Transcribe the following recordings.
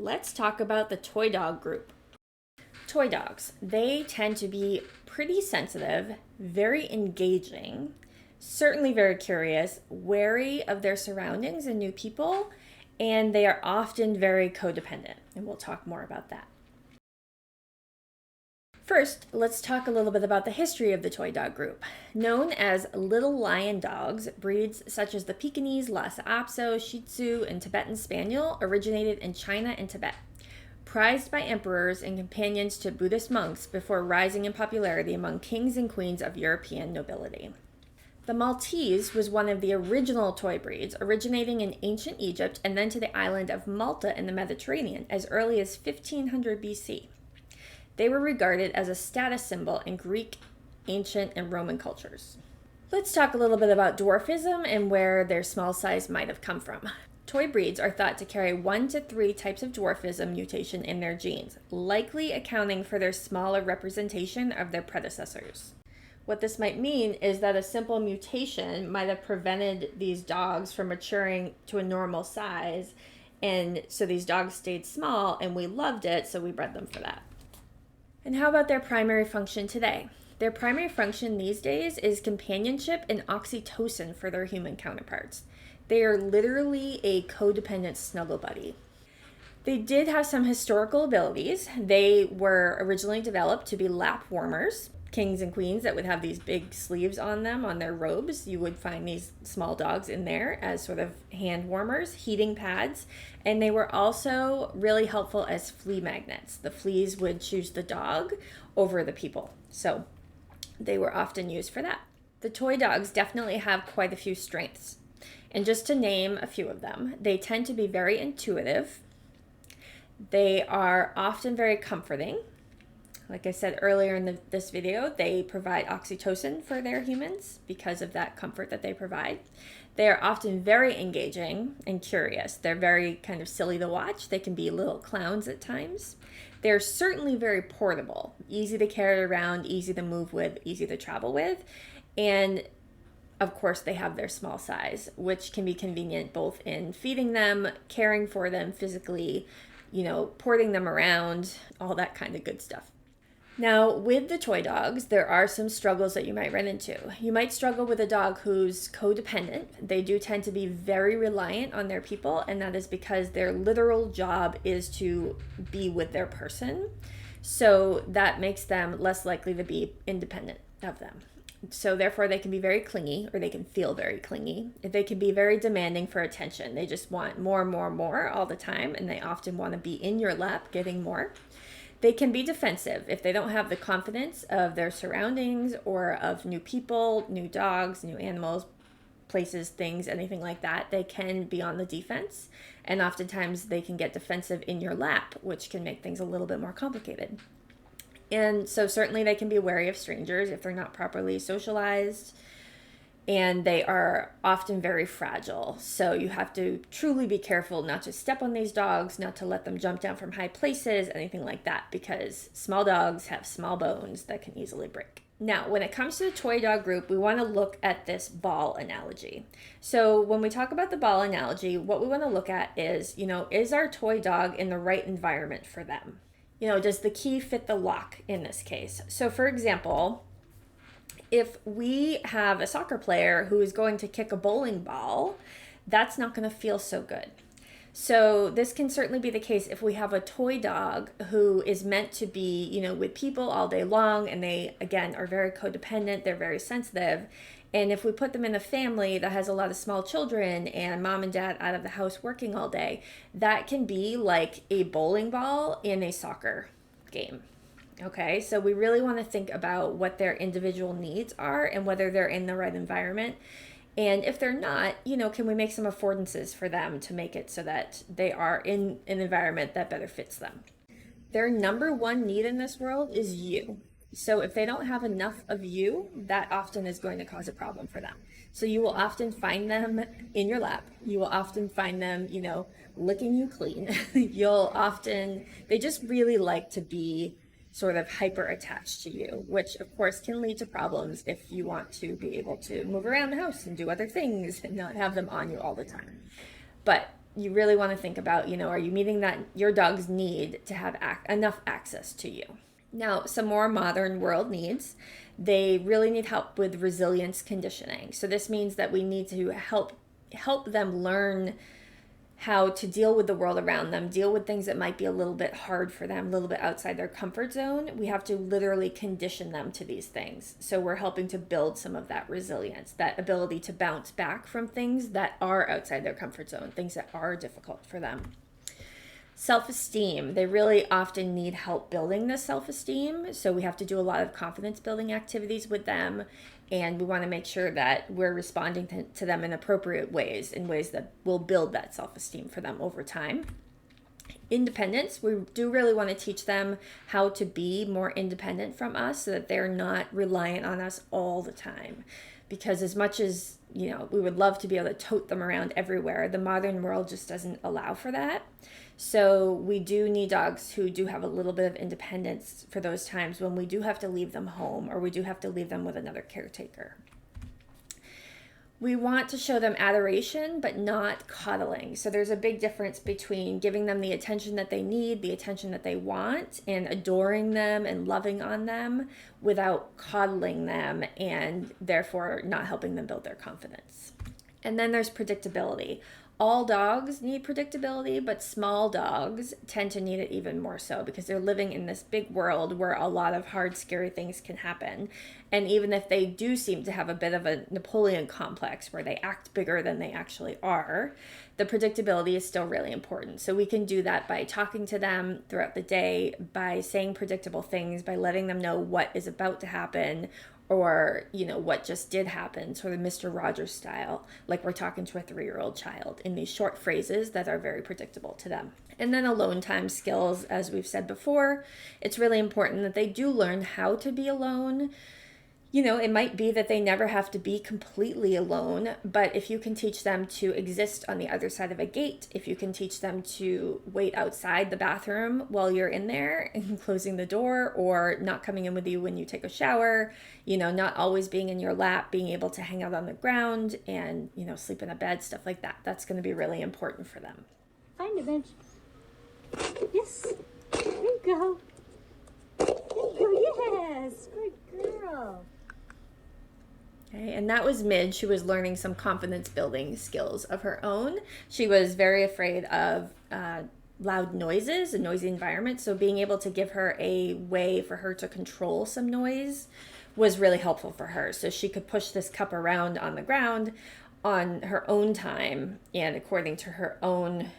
let's talk about the toy dog group. Toy dogs, they tend to be pretty sensitive, very engaging, certainly very curious, wary of their surroundings and new people, and they are often very codependent, and we'll talk more about that. First, let's talk a little bit about the history of the toy dog group. Known as little lion dogs, breeds such as the Pekingese, Lhasa Apso, Shih Tzu, and Tibetan Spaniel originated in China and Tibet. Prized by emperors and companions to Buddhist monks before rising in popularity among kings and queens of European nobility. The Maltese was one of the original toy breeds, originating in ancient Egypt and then to the island of Malta in the Mediterranean as early as 1500 BC. They were regarded as a status symbol in Greek, ancient, and Roman cultures. Let's talk a little bit about dwarfism and where their small size might have come from. Toy breeds are thought to carry 1 to 3 types of dwarfism mutation in their genes, likely accounting for their smaller representation of their predecessors. What this might mean is that a simple mutation might have prevented these dogs from maturing to a normal size, and so these dogs stayed small and we loved it, so we bred them for that. And how about their primary function today? Their primary function these days is companionship and oxytocin for their human counterparts. They are literally a codependent snuggle buddy. They did have some historical abilities. They were originally developed to be lap warmers. Kings and queens that would have these big sleeves on them, on their robes, you would find these small dogs in there as sort of hand warmers, heating pads, and they were also really helpful as flea magnets. The fleas would choose the dog over the people, so they were often used for that. The toy dogs definitely have quite a few strengths, and just to name a few of them, they tend to be very intuitive. They are often very comforting. Like I said earlier in this video, they provide oxytocin for their humans because of that comfort that they provide. They are often very engaging and curious. They're very kind of silly to watch. They can be little clowns at times. They're certainly very portable, easy to carry around, easy to move with, easy to travel with. And of course, they have their small size, which can be convenient both in feeding them, caring for them physically, porting them around, all that kind of good stuff. Now, with the toy dogs, there are some struggles that you might run into. You might struggle with a dog who's codependent. They do tend to be very reliant on their people, and that is because their literal job is to be with their person. So that makes them less likely to be independent of them. So therefore, they can be very clingy, or they can feel very clingy. They can be very demanding for attention. They just want more and more and more all the time, and they often want to be in your lap getting more. They can be defensive if they don't have the confidence of their surroundings or of new people, new dogs, new animals, places, things, anything like that. They can be on the defense, and oftentimes they can get defensive in your lap, which can make things a little bit more complicated. And so certainly they can be wary of strangers if they're not properly socialized, and they are often very fragile. So you have to truly be careful not to step on these dogs, not to let them jump down from high places, anything like that, because small dogs have small bones that can easily break. Now, when it comes to the toy dog group, we want to look at this ball analogy. So when we talk about the ball analogy, what we want to look at is, is our toy dog in the right environment for them? Does the key fit the lock in this case? So for example, if we have a soccer player who is going to kick a bowling ball, that's not going to feel so good. So this can certainly be the case if we have a toy dog who is meant to be, with people all day long, and they, again, are very codependent, they're very sensitive. And if we put them in a family that has a lot of small children and mom and dad out of the house working all day, that can be like a bowling ball in a soccer game. Okay, so we really want to think about what their individual needs are and whether they're in the right environment. And if they're not, can we make some affordances for them to make it so that they are in an environment that better fits them? Their number one need in this world is you. So if they don't have enough of you, that often is going to cause a problem for them. So you will often find them in your lap. You will often find them, licking you clean. They just really like to be sort of hyper attached to you, which of course can lead to problems if you want to be able to move around the house and do other things and not have them on you all the time. But you really want to think about, are you meeting that your dog's need to have enough access to you? Now, some more modern world needs. They really need help with resilience conditioning. So this means that we need to help them learn how to deal with the world around them, deal with things that might be a little bit hard for them, a little bit outside their comfort zone. We have to literally condition them to these things. So we're helping to build some of that resilience, that ability to bounce back from things that are outside their comfort zone, things that are difficult for them. Self-esteem. They really often need help building this self-esteem. So we have to do a lot of confidence building activities with them. And we want to make sure that we're responding to them in appropriate ways, in ways that will build that self-esteem for them over time. Independence. We do really want to teach them how to be more independent from us so that they're not reliant on us all the time. Because as much as, we would love to be able to tote them around everywhere, the modern world just doesn't allow for that. So we do need dogs who do have a little bit of independence for those times when we do have to leave them home or we do have to leave them with another caretaker. We want to show them adoration, but not coddling. So there's a big difference between giving them the attention that they need, the attention that they want, and adoring them and loving on them without coddling them and therefore not helping them build their confidence. And then there's predictability. All dogs need predictability, but small dogs tend to need it even more so because they're living in this big world where a lot of hard, scary things can happen. And even if they do seem to have a bit of a Napoleon complex where they act bigger than they actually are, the predictability is still really important. So we can do that by talking to them throughout the day, by saying predictable things, by letting them know what is about to happen, or, what just did happen, sort of Mr. Rogers style, like we're talking to a 3-year-old child in these short phrases that are very predictable to them. And then alone time skills, as we've said before, it's really important that they do learn how to be alone. It might be that they never have to be completely alone, but if you can teach them to exist on the other side of a gate, if you can teach them to wait outside the bathroom while you're in there and closing the door, or not coming in with you when you take a shower, not always being in your lap, being able to hang out on the ground and, sleep in a bed, stuff like that. That's going to be really important for them. Find it, Midge. Yes. There you go. There you go. Yes. Good girl. Okay, and that was Midge, who was learning some confidence building skills of her own. She was very afraid of loud noises, a noisy environment. So being able to give her a way for her to control some noise was really helpful for her. So she could push this cup around on the ground on her own time and according to her own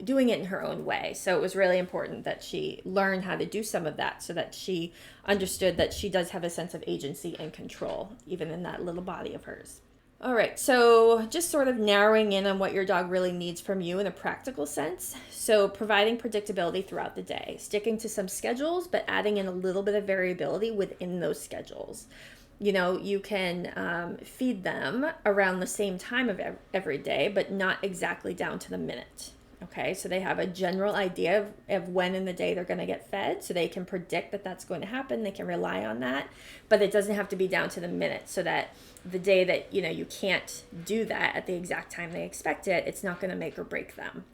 doing it in her own way. So it was really important that she learn how to do some of that so that she understood that she does have a sense of agency and control, even in that little body of hers. All right, so just sort of narrowing in on what your dog really needs from you in a practical sense. So providing predictability throughout the day, sticking to some schedules, but adding in a little bit of variability within those schedules. You can feed them around the same time of every day, but not exactly down to the minute. Okay, so they have a general idea of when in the day they're going to get fed, so they can predict that that's going to happen. They can rely on that, but it doesn't have to be down to the minute, so that the day that, you can't do that at the exact time they expect it, it's not going to make or break them.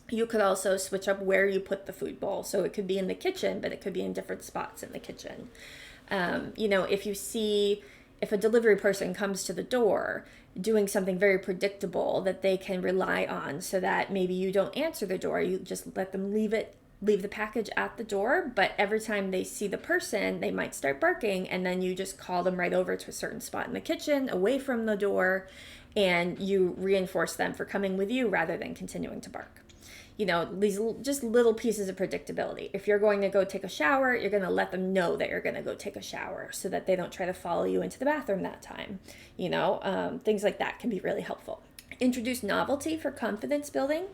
You could also switch up where you put the food bowl. So it could be in the kitchen, but it could be in different spots in the kitchen. If a delivery person comes to the door, doing something very predictable that they can rely on, so that maybe you don't answer the door, you just let them leave the package at the door, but every time they see the person, they might start barking, and then you just call them right over to a certain spot in the kitchen, away from the door, and you reinforce them for coming with you rather than continuing to bark. These just little pieces of predictability. If you're going to go take a shower, you're going to let them know that you're going to go take a shower so that they don't try to follow you into the bathroom that time. Things like that can be really helpful. Introduce novelty for confidence building.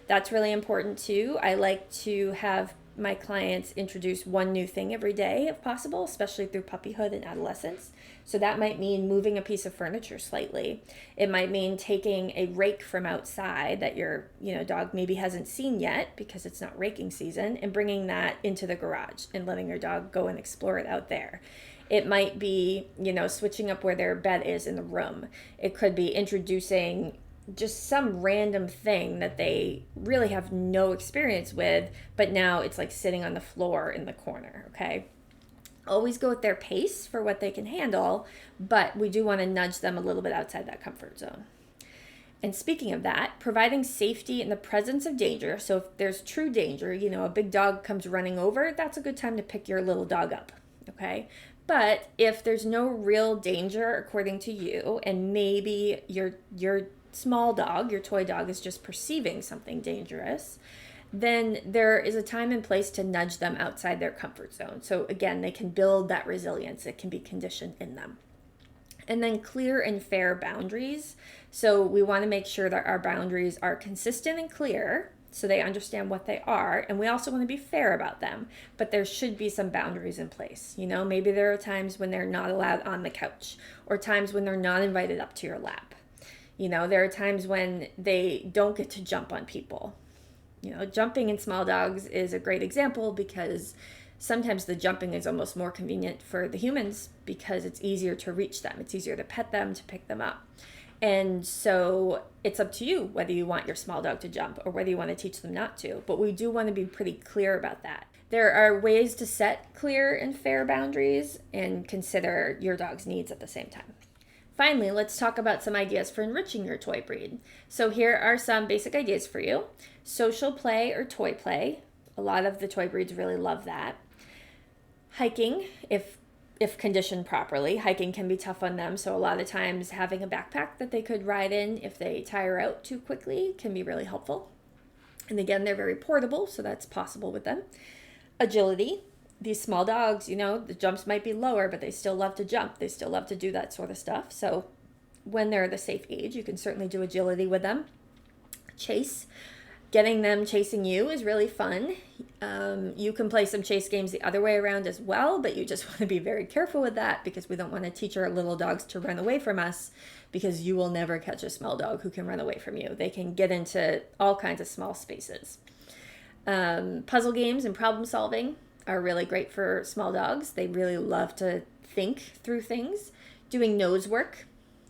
That's really important too. I like to have my clients introduce one new thing every day if possible, especially through puppyhood and adolescence. So that might mean moving a piece of furniture slightly. It might mean taking a rake from outside that your dog maybe hasn't seen yet because it's not raking season, and bringing that into the garage and letting your dog go and explore it out there. It might be, switching up where their bed is in the room. It could be introducing just some random thing that they really have no experience with, but now it's like sitting on the floor in the corner, okay? Always go at their pace for what they can handle, but we do want to nudge them a little bit outside that comfort zone. And speaking of that, providing safety in the presence of danger. So if there's true danger, a big dog comes running over, that's a good time to pick your little dog up, okay? But if there's no real danger according to you, and maybe your small dog, your toy dog, is just perceiving something dangerous, then there is a time and place to nudge them outside their comfort zone. So again, they can build that resilience. It can be conditioned in them. And then clear and fair boundaries. So we want to make sure that our boundaries are consistent and clear so they understand what they are. And we also want to be fair about them. But there should be some boundaries in place. Maybe there are times when they're not allowed on the couch, or times when they're not invited up to your lap. There are times when they don't get to jump on people. Jumping in small dogs is a great example because sometimes the jumping is almost more convenient for the humans because it's easier to reach them. It's easier to pet them, to pick them up. And so it's up to you whether you want your small dog to jump or whether you want to teach them not to. But we do want to be pretty clear about that. There are ways to set clear and fair boundaries and consider your dog's needs at the same time. Finally, let's talk about some ideas for enriching your toy breed. So here are some basic ideas for you. Social play or toy play. A lot of the toy breeds really love that. Hiking, if conditioned properly. Hiking can be tough on them, so a lot of times having a backpack that they could ride in if they tire out too quickly can be really helpful. And again, they're very portable, so that's possible with them. Agility. These small dogs, the jumps might be lower, but they still love to jump. They still love to do that sort of stuff. So when they're the safe age, you can certainly do agility with them. Chase. Getting them chasing you is really fun. You can play some chase games the other way around as well, but you just want to be very careful with that because we don't want to teach our little dogs to run away from us, because you will never catch a small dog who can run away from you. They can get into all kinds of small spaces. Puzzle games and problem solving are really great for small dogs. They really love to think through things. Doing nose work.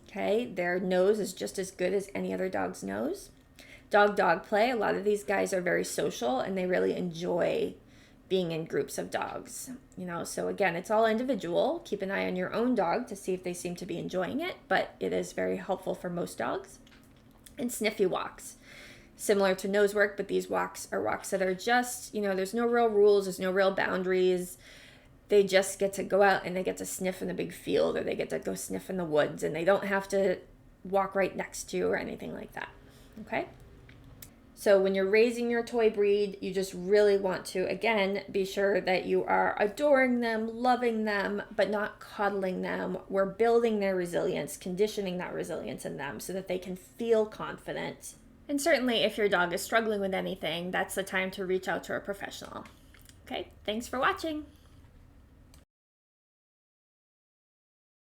Okay, their nose is just as good as any other dog's nose. Dog play. A lot of these guys are very social and they really enjoy being in groups of dogs. So again, it's all individual. Keep an eye on your own dog to see if they seem to be enjoying it, but it is very helpful for most dogs. And sniffy walks. Similar to nose work, but these walks are walks that are just, there's no real rules, there's no real boundaries. They just get to go out and they get to sniff in a big field, or they get to go sniff in the woods, and they don't have to walk right next to you or anything like that. Okay? So when you're raising your toy breed, you just really want to, again, be sure that you are adoring them, loving them, but not coddling them. We're building their resilience, conditioning that resilience in them so that they can feel confident. And certainly if your dog is struggling with anything, that's the time to reach out to a professional. Okay, thanks for watching.